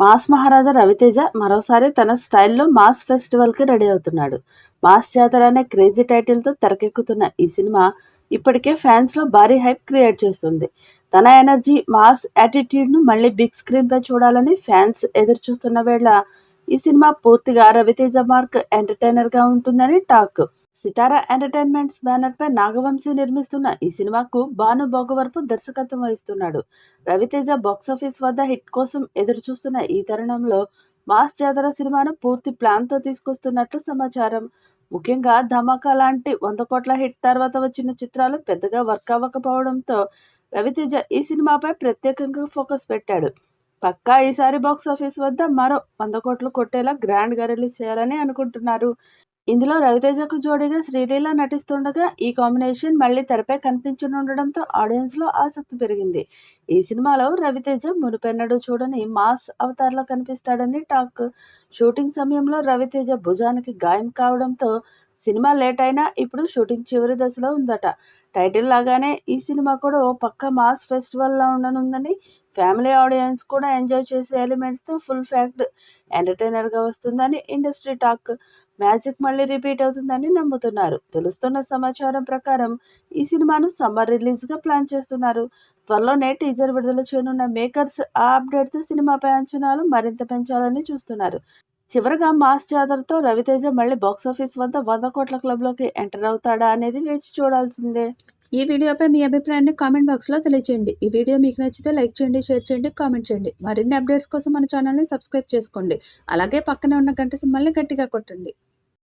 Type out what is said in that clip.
Mass మహారాజా రవితేజ మరోసారి తన స్టైల్లో మాస్ ఫెస్టివల్కి రెడీ అవుతున్నాడు. మాస్ జాతర అనే క్రేజీ టైటిల్తో తెరకెక్కుతున్న ఈ సినిమా ఇప్పటికే ఫ్యాన్స్లో భారీ హైప్ క్రియేట్ చేస్తుంది. తన ఎనర్జీ, మాస్ యాటిట్యూడ్ను మళ్ళీ బిగ్ స్క్రీన్పై చూడాలని ఫ్యాన్స్ ఎదురు చూస్తున్న వేళ ఈ సినిమా పూర్తిగా రవితేజ మార్క్ ఎంటర్టైనర్గా ఉంటుందని టాక్. సితారా ఎంటర్టైన్మెంట్స్ బ్యానర్పై నాగవంశీ నిర్మిస్తున్న ఈ సినిమాకు భాను భోగవరపు దర్శకత్వం వహిస్తున్నాడు. రవితేజ బాక్సాఫీస్ వద్ద హిట్ కోసం ఎదురు చూస్తున్న ఈ తరుణంలో మాస్ జాతర సినిమాను పూర్తి ప్లాన్తో తీసుకొస్తున్నట్లు సమాచారం. ముఖ్యంగా ధమాకా లాంటి 100 కోట్ల హిట్ తర్వాత వచ్చిన చిత్రాలు పెద్దగా వర్క్ అవ్వకపోవడంతో రవితేజ ఈ సినిమాపై ప్రత్యేకంగా ఫోకస్ పెట్టాడు. పక్కా ఈసారి బాక్సాఫీస్ వద్ద మరో 100 కోట్లు కొట్టేలా గ్రాండ్గా రిలీజ్ చేయాలని అనుకుంటున్నారు. ఇందులో రవితేజకు జోడీగా శ్రీలీల నటిస్తుండగా ఈ కాంబినేషన్ మళ్లీ తెరపై కనిపించనుండడంతో ఆడియన్స్లో ఆసక్తి పెరిగింది. ఈ సినిమాలో రవితేజ మునుపెన్నడూ చూడని మాస్ అవతార్లో కనిపిస్తాడని టాక్. షూటింగ్ సమయంలో రవితేజ భుజానికి గాయం కావడంతో సినిమా లేట్ అయినా ఇప్పుడు షూటింగ్ చివరి దశలో ఉందట. టైటిల్ లాగానే ఈ సినిమా కూడా ఓ పక్క మాస్ ఫెస్టివల్లా ఉండనుందని, ఫ్యామిలీ ఆడియన్స్ కూడా ఎంజాయ్ చేసే ఎలిమెంట్స్తో ఫుల్ ప్యాక్డ్ ఎంటర్టైనర్గా వస్తుందని ఇండస్ట్రీ టాక్. మ్యాజిక్ మళ్లీ రిపీట్ అవుతుందని నమ్ముతున్నారు. తెలుస్తున్న సమాచారం ప్రకారం ఈ సినిమాను సమ్మర్ రిలీజ్గా ప్లాన్ చేస్తున్నారు. త్వరలోనే టీజర్ విడుదల చేయనున్న మేకర్స్ ఆ అప్డేట్తో సినిమాపై అంచనాలు మరింత పెంచాలని చూస్తున్నారు. చివరగా మాస్ జాతరతో రవితేజ మళ్లీ బాక్సాఫీస్ వద్ద 100 కోట్ల క్లబ్లోకి ఎంటర్ అవుతాడా అనేది వేచి చూడాల్సిందే. ఈ వీడియోపై మీ అభిప్రాయాన్ని కామెంట్ బాక్స్లో తెలియజేయండి. ఈ వీడియో మీకు నచ్చితే లైక్ చేయండి, షేర్ చేయండి, కామెంట్ చేయండి. మరిన్ని అప్డేట్స్ కోసం మన ఛానల్ని సబ్స్క్రైబ్ చేసుకోండి. అలాగే పక్కనే ఉన్న గంట సింబల్ని గట్టిగా కొట్టండి.